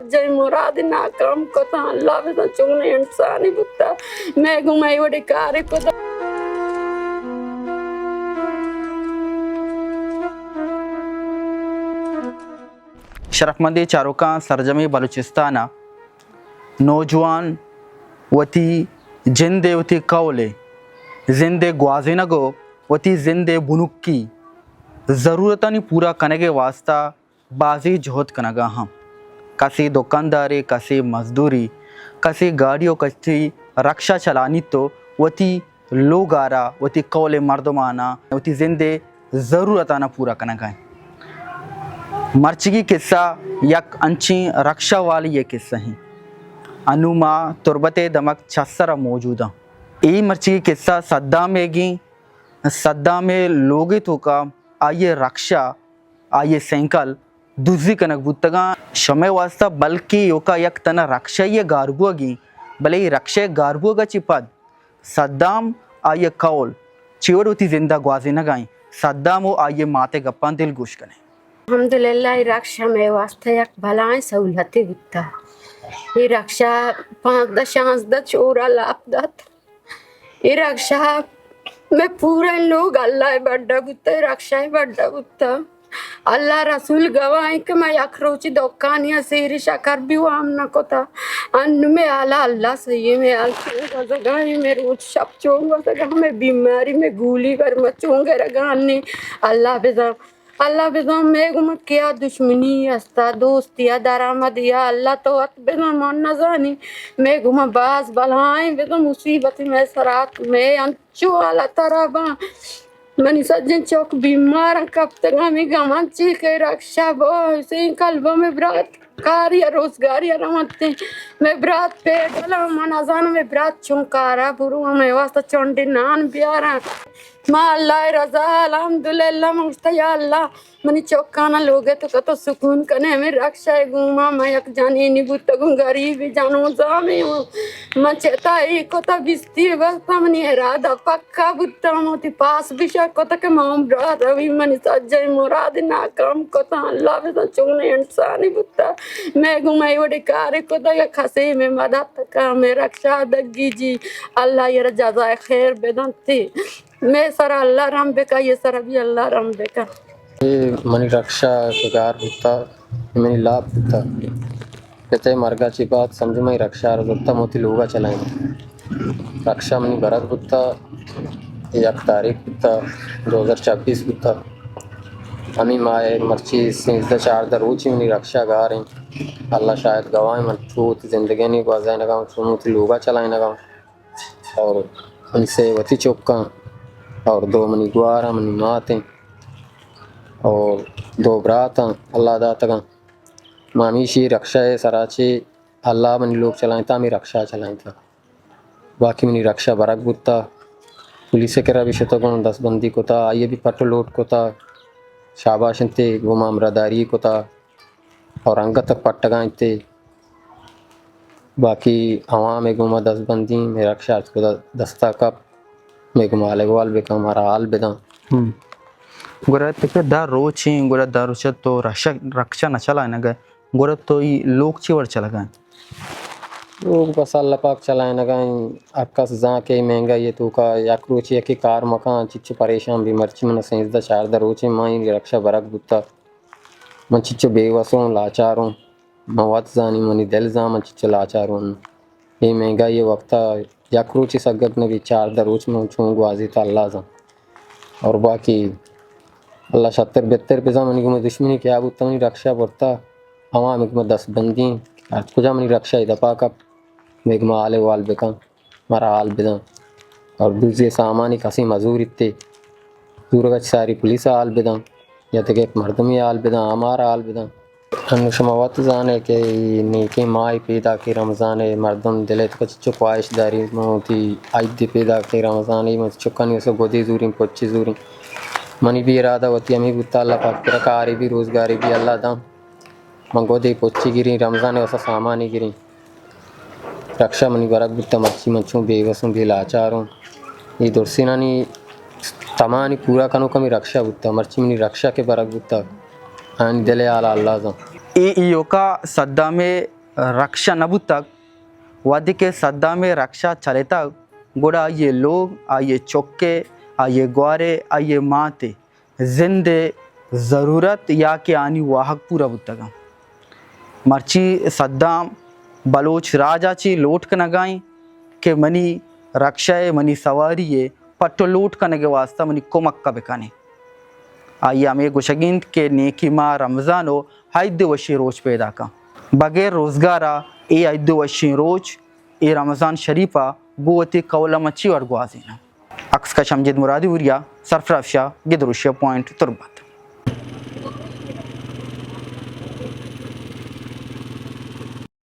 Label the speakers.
Speaker 1: सज्जय मुराद नाकाम को ता अल्लाह बे चुने इंसानी बुता मैं घुमाई वडे कार्य को
Speaker 2: शरफमंदी चारोका सरजमी बलूचिस्तान नौजवान वती जिंदे वती कौले जिंदे ग्वाजिनगो वती जिंदे बुनुक्की ज़रूरतनी पूरा करने के वास्ता बाजी जहद कनगा हम कसी दुकानदारी कसी मजदूरी कसी गाड़ियों कसी रक्षा चलानी तो वती लोग आरा वती कौले मर्दमाना वती जिंदे ज़रूरताना पूरा कनगा मर्चगी किस्सा यक अंची रक्षा वाली ये किस्सा हैं अनुमा तुरबते दमक छसरा मौजूदा ई मर्चगी किस्सा सद्दाम एगी सद्दाम में लोगे तो का आइए रक्षा आइए सैंकल दूसरी कनक बुतगा शमे वास्ता बल्कि योका यक तना रक्षा ये गारबुगी भले ही रक्षा गारबुगा चिपद सद्दाम आइए कौल चिवड़ होती जिंदा ग्वाजी न गाई सद्दाम वो आइए माते गप्पान दिल गोश कने
Speaker 1: अल्हम्दुलिल्लाह रक्षा में वास्ता यक भलाएं सहूलती बुता ये रक्षा 5-10 चोरा लापदात ये रक्षा मैं पूरा लोग अल्लाह बड्डा बुता रक्षा बड्डा बुता अल्लाह रसूल गवाह कि मैं अखरोची दुकानिया सेरी शकर भी वाम न को था अन्न में आला अल्लाह सही में आल जगह में रोज शब चोंगा जगह में बीमारी में गूली कर मचोंगे रगाने अल्लाह बेदम मैं गुम क्या दुश्मनी अस्ता दोस्तिया दरामद या अल्लाह तो अत बेदम मन न जानी मैं गुम बाज बलाएं बेदम मुसीबत में सरात में अंचो आला तराबा मनी सज्जन चौक बीमार कब तक हमें गमन ची के रक्षा बो से कल्बों में ब्रात कार्य रोजगार रमते मैं ब्रात पे डला मन अजान में ब्रात चुंकारा बुरु में वास्ता चंडी नान प्यारा माँ अल्लाह रजा अल्हम्दुलिल्लाह मुस्ता या अल्लाह मनी चौकाना लोगे तो सुकून कने में रक्षा गुमा मैं एक जानी निबुत गुम गरीब जानो जामे मैं चेता ही को ता बिस्ती बस्ता मनी इरादा पक्का बुत्ता मोती पास बिशा को ता के माम ब्रा रवि मनी सज्जय मुराद नाकाम को ता अल्लाह बे चुने इंसानी बुत्ता मैं घुमाई वडे कार्य को ता खसे में मदद का मैं रक्षा दगी जी अल्लाह ये जज़ाए खैर बेदंती मैं सरा अल्लाह राम बेका ये सरा भी अल्लाह राम बेका
Speaker 3: ये मनी रक्षा के गार होता मनी लाभ होता कहते मरगाची बात समझ में रक्षा रजता मोती लोगा चलाएंगे रक्षा मनी भरत होता 1 तारीख होता 2026 होता हमी माए मर्ची सिंह 4 रोज ही मनी रक्षा गा रही अल्लाह शायद गवाए मन छूत जिंदगी नहीं गुजाए ना गाँव छू मोती लोगा चलाए ना गाँव और उनसे वती चौका और 2 मनी गुआरा मनी माते और 2 बरात अल्लाह दातगा मामीशी रक्षा है सराचे अल्लाह मनी लोग चलाएं था मैं रक्षा चलाएं था बाकी मनी रक्षा बरक बुत्ता पुलिस के रवि शतगुण 10 बंदी को था आइए भी पट लोट को था शाबाशनते गुमा मरदारी को था और अंग तक पट्टगा थे बाकी हवा में गुमा 10 बंदी में रक्षा को दस्ता कप में गुमा लगवाल बेका हमारा हाल बेदा
Speaker 2: गोरा ते दा रोची गोरा दा रोच तो रक्षा न चला ना गए गोरा तो ये लोग चिवर चला गए
Speaker 3: लोग बस अल्लाह पाक चलाए ना गए अक्कस जा के महंगा ये तो का याक रोची के कार मकान चिच्च परेशान भी मर्ची मन सेंसदा 4 रोची माई रक्षा बरक बुत्ता मन चिच्च बेवसों लाचारों मवात जानी मनी दिल जा मन चिच्च लाचारों ये महंगा ये वक्ता याक रोची सगत ने भी 4 रोच में छूं गुआजी था अल्लाह जा और बाकी अल्लाह 70-72 पे मनी को दुश्मनी क्या बुत्ता मनी रक्षा पड़ता हवा में 10 बंदी कुजा मनी रक्षा दपा का मेघमा आले वाल बेका मारा हाल बेदा और दूसरे सामानी कसी मजूर इतने दूरगच सारी पुलिस हाल बेदा या तक एक मर्दमी हाल बेदा हमारा हाल बेदा अनुशमावत जाने के नेके माई पैदा के रमज़ान मर्दम दिले तो चुप ख्वाहिशदारी मोती आयद पैदा के रमज़ान मत चुकनी उसे गोदी जूरी पोची जूरी मनी भी इरादा होती अमी बुत्ता अल्लाह पाक कारी भी रोज़गारी भी अल्लाह दा मंगोदी पोची गिरी रमज़ान वसा सामानी गिरी रक्षा मनी बरक बुत्ता मच्छी मच्छों बेवसों भी लाचारों ये दुर्सिनानी तमानी पूरा कनो कमी रक्षा बुत्ता मर्ची मनी रक्षा के बरक बुत्ता आन दिले आला अल्लाह दा
Speaker 2: ई योका सद्दा में रक्षा नबू तक वादी के सद्दा में रक्षा चले तक गोड़ा ये लोग आइए चौके आइए ग्वारे आइए माते जिंदे ज़रूरत या के आनी वाहक पूरा बुतगा मर्ची सद्दाम बलोच राजाची लोट का नगाई के मनी रक्षाए मनी सवारी पट्टो लोट करने के वास्ता मनी कोमक का बेकाने आइए हमें गुशगिंद के नेकी माँ रमज़ानो हाइद वशी रोज पैदा का बगैर रोज़गारा ए हाइद वशी रोज ए रमज़ान शरीफा गोवती कौला मच्छी और गुआजीना अक्स का शमजिद मुरादी उरिया सरफराफ शाह गिदरुशिया पॉइंट तुरबत।